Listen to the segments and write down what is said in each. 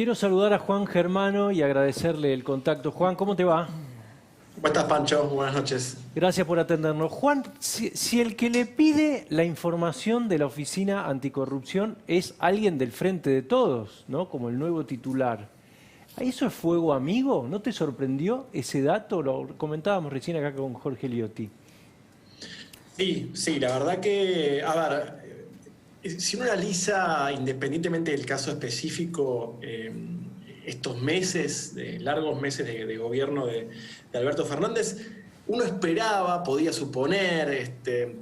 Quiero saludar a Juan Germano y agradecerle el contacto. Juan, ¿cómo te va? ¿Cómo estás, Pancho? Buenas noches. Gracias por atendernos. Juan, si el que le pide la información de la Oficina Anticorrupción es alguien del Frente de Todos, ¿no? Como el nuevo titular, ¿eso es fuego amigo? ¿No te sorprendió ese dato? Lo comentábamos recién acá con Jorge Liotti. Sí, la verdad que, a ver, si uno analiza independientemente del caso específico, estos meses, largos meses de gobierno de Alberto Fernández, uno esperaba, podía suponer,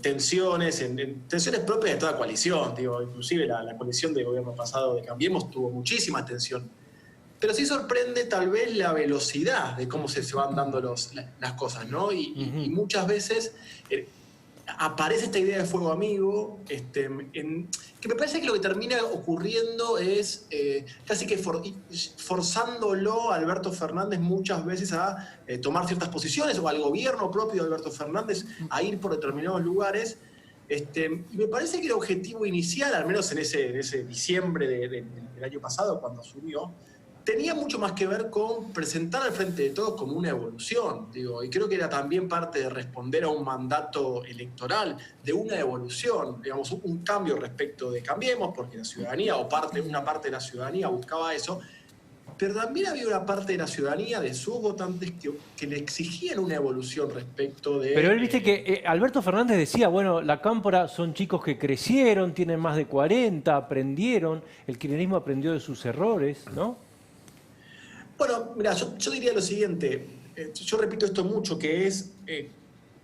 tensiones, tensiones propias de toda coalición, digo, inclusive la coalición del gobierno pasado de Cambiemos tuvo muchísima tensión. Pero sí sorprende tal vez la velocidad de cómo se van dando las cosas, ¿no? Y muchas veces aparece esta idea de fuego amigo, que me parece que lo que termina ocurriendo es casi que forzándolo a Alberto Fernández muchas veces a tomar ciertas posiciones, o al gobierno propio de Alberto Fernández a ir por determinados lugares. Y me parece que el objetivo inicial, al menos en ese diciembre del año pasado, cuando asumió, tenía mucho más que ver con presentar al Frente de Todos como una evolución, digo, y creo que era también parte de responder a un mandato electoral de una evolución, digamos, un cambio respecto de Cambiemos, porque la ciudadanía, una parte de la ciudadanía buscaba eso, pero también había una parte de la ciudadanía, de sus votantes, que le exigían una evolución respecto de... Pero él viste que Alberto Fernández decía, bueno, la Cámpora son chicos que crecieron, tienen más de 40, aprendieron, el kirchnerismo aprendió de sus errores, ¿no? Bueno, mira, yo diría lo siguiente, yo repito esto mucho, que es,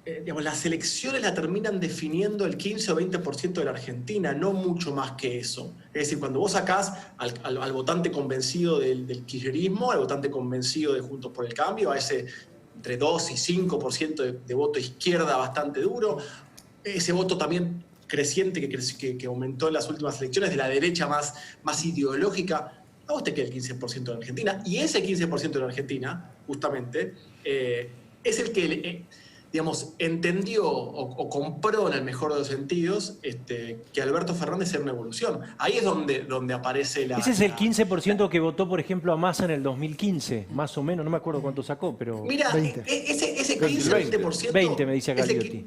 digamos, las elecciones la terminan definiendo el 15 o 20% de la Argentina, no mucho más que eso. Es decir, cuando vos sacás al votante convencido del kirchnerismo, al votante convencido de Juntos por el Cambio, a ese entre 2 y 5% de voto izquierda bastante duro, ese voto también creciente que aumentó en las últimas elecciones, de la derecha más ideológica, a vos te queda el 15% de la Argentina, y ese 15% de la Argentina, justamente, es el que, digamos, entendió o compró, en el mejor de los sentidos, que Alberto Fernández era una evolución. Ahí es donde aparece Ese es el 15% que votó, por ejemplo, a Massa en el 2015, más o menos, no me acuerdo cuánto sacó, pero... Mira, 20. ese 15-20%... 20 me dice acá Liotti.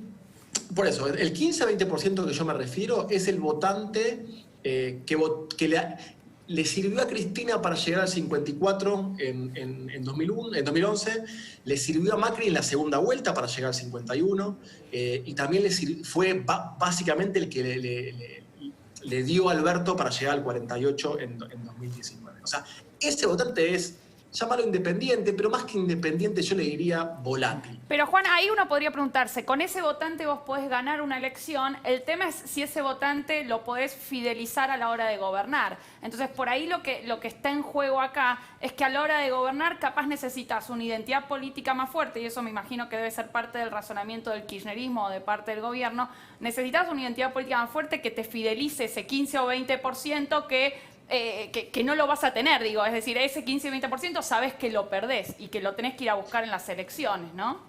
Por eso, el 15-20% que yo me refiero es el votante que le sirvió a Cristina para llegar al 54 en 2011, le sirvió a Macri en la segunda vuelta para llegar al 51, y también fue básicamente el que le dio a Alberto para llegar al 48 en 2019. O sea, ese votante es, llámalo independiente, pero más que independiente yo le diría volátil. Pero Juan, ahí uno podría preguntarse, con ese votante vos podés ganar una elección, el tema es si ese votante lo podés fidelizar a la hora de gobernar. Entonces, por ahí lo que está en juego acá es que a la hora de gobernar capaz necesitas una identidad política más fuerte, y eso me imagino que debe ser parte del razonamiento del kirchnerismo o de parte del gobierno. Necesitas una identidad política más fuerte que te fidelice ese 15 o 20% que no lo vas a tener, digo, es decir, ese 15-20% sabes que lo perdés y que lo tenés que ir a buscar en las elecciones, ¿no?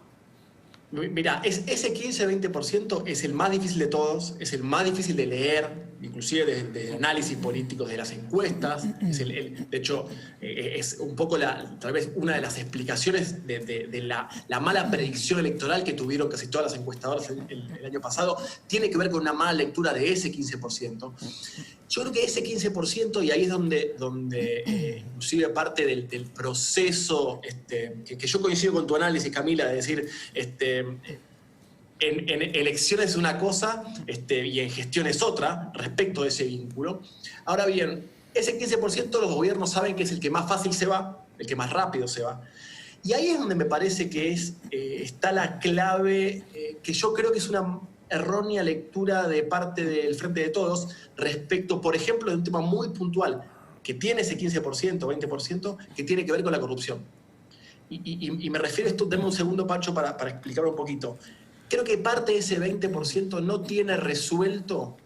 Mira, ese 15-20% es el más difícil de todos, es el más difícil de leer, inclusive de análisis políticos de las encuestas. De hecho, es un poco tal vez una de las explicaciones de la mala predicción electoral que tuvieron casi todas las encuestadoras el año pasado, tiene que ver con una mala lectura de ese 15%. Yo creo que ese 15%, y ahí es donde inclusive parte del proceso, que yo coincido con tu análisis, Camila, de decir, en elecciones es una cosa y en gestión es otra, respecto de ese vínculo. Ahora bien, ese 15% los gobiernos saben que es el que más fácil se va, el que más rápido se va. Y ahí es donde me parece que está la clave, que yo creo que es una errónea lectura de parte del Frente de Todos respecto, por ejemplo, de un tema muy puntual que tiene ese 15%, 20%, que tiene que ver con la corrupción. Y me refiero a esto, denme un segundo, Pancho, para explicarlo un poquito. Creo que parte de ese 20% no tiene resuelto,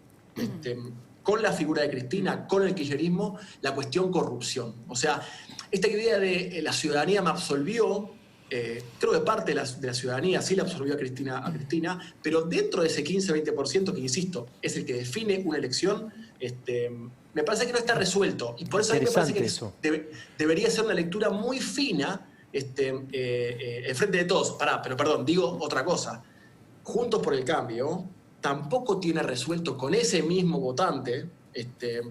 con la figura de Cristina, con el kirchnerismo, la cuestión corrupción. O sea, esta idea de la ciudadanía me absolvió, creo que parte de la ciudadanía sí la absorbió a Cristina, pero dentro de ese 15-20%, que insisto, es el que define una elección, me parece que no está resuelto. Y por eso a mí me parece que Eso. debería ser una lectura muy fina, en frente de todos. Pero perdón, digo otra cosa. Juntos por el Cambio tampoco tiene resuelto con ese mismo votante,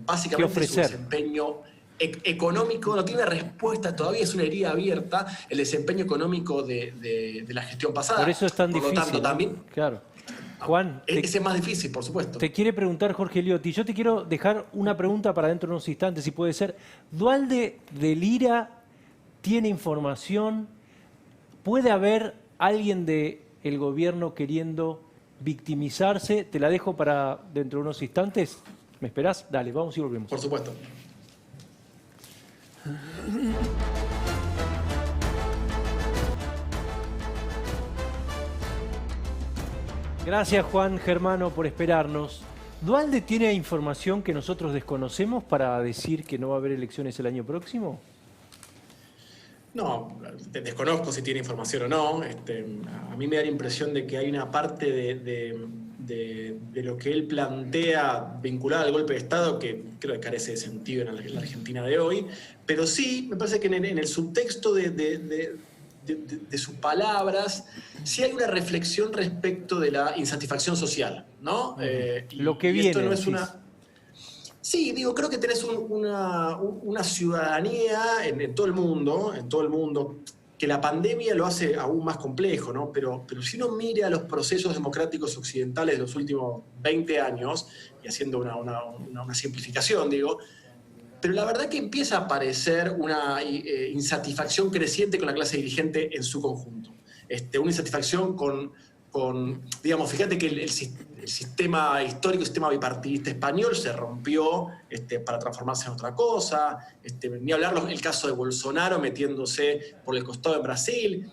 básicamente su desempeño económico, no tiene respuesta, todavía es una herida abierta el desempeño económico de la gestión pasada. Por eso es tan difícil. Por lo tanto, también... Claro. Juan, ese es más difícil, por supuesto. Te quiere preguntar Jorge Liotti. Yo te quiero dejar una pregunta para dentro de unos instantes, si puede ser. ¿Duhalde de Lira tiene información? ¿Puede haber alguien del gobierno queriendo victimizarse? Te la dejo para dentro de unos instantes. ¿Me esperás? Dale, vamos y volvemos. Por supuesto. Gracias, Juan Germano, por esperarnos. ¿Duhalde tiene información que nosotros desconocemos para decir que no va a haber elecciones el año próximo? No, desconozco si tiene información o no. A mí me da la impresión de que hay una parte de lo que él plantea vinculada al golpe de Estado que creo que carece de sentido en la Argentina de hoy. Pero sí, me parece que en el subtexto de sus palabras, sí hay una reflexión respecto de la insatisfacción social, ¿no? Lo que viene. Esto no es una... Sí, digo, creo que tenés una ciudadanía en todo el mundo, que la pandemia lo hace aún más complejo, ¿no? Pero si uno mira los procesos democráticos occidentales de los últimos 20 años, y haciendo una simplificación, digo, pero la verdad que empieza a aparecer una insatisfacción creciente con la clase dirigente en su conjunto. Una insatisfacción con, digamos, fíjate que el sistema histórico, el sistema bipartidista español se rompió para transformarse en otra cosa. Ni hablar el caso de Bolsonaro metiéndose por el costado de Brasil.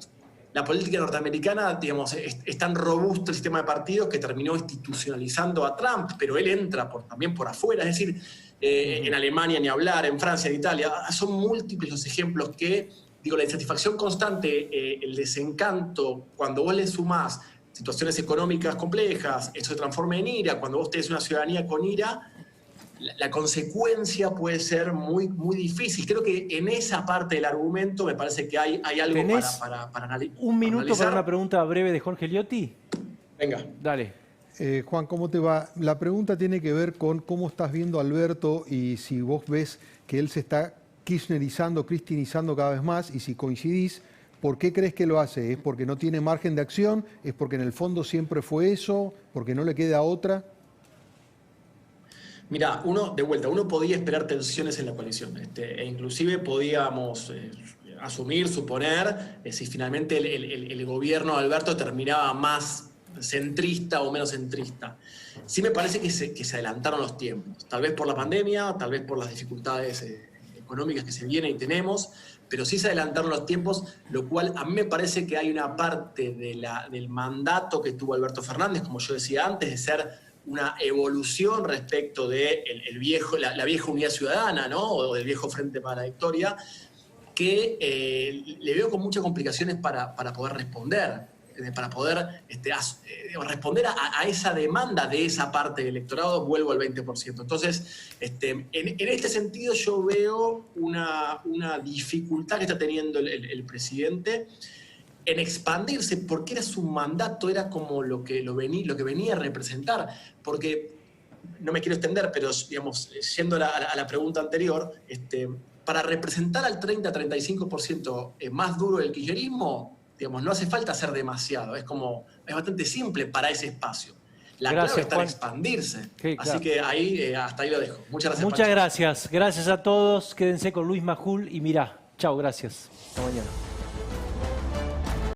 La política norteamericana, digamos, es tan robusto el sistema de partidos que terminó institucionalizando a Trump, pero él entra también por afuera. Es decir, en Alemania ni hablar, en Francia, en Italia. Son múltiples los ejemplos que, digo, la insatisfacción constante, el desencanto, cuando vos le sumás situaciones económicas complejas, eso se transforma en ira. Cuando vos tenés una ciudadanía con ira, la consecuencia puede ser muy, muy difícil. Creo que en esa parte del argumento me parece que hay algo para analizar. ¿Un minuto para una pregunta breve de Jorge Liotti? Venga. Dale. Juan, ¿cómo te va? La pregunta tiene que ver con cómo estás viendo a Alberto y si vos ves que él se está kirchnerizando, cristinizando cada vez más, y si coincidís, ¿por qué crees que lo hace? ¿Es porque no tiene margen de acción? ¿Es porque en el fondo siempre fue eso? ¿Porque no le queda otra? Mirá, uno podía esperar tensiones en la coalición, e inclusive podíamos asumir, suponer, si finalmente el gobierno de Alberto terminaba más centrista o menos centrista. Sí me parece que se adelantaron los tiempos, tal vez por la pandemia, tal vez por las dificultades económicas que se vienen y tenemos, pero sí se adelantaron los tiempos, lo cual a mí me parece que hay una parte del mandato que tuvo Alberto Fernández, como yo decía antes, de ser una evolución respecto de la vieja unidad ciudadana, ¿no? O del viejo Frente para la Victoria, que le veo con muchas complicaciones para poder responder. Para poder responder a esa demanda de esa parte del electorado, vuelvo al 20%. Entonces, en este sentido yo veo una dificultad que está teniendo el presidente en expandirse, porque era su mandato, era como lo que venía a representar. Porque, no me quiero extender, pero digamos, yendo a la pregunta anterior, para representar al 30-35% más duro del kirchnerismo, digamos, no hace falta hacer demasiado, es bastante simple para ese espacio. La clave está en expandirse. Sí, claro. Así que hasta ahí lo dejo. Muchas gracias. Muchas gracias. Gracias a todos. Quédense con Luis Majul y mirá. Chao, gracias. Hasta mañana.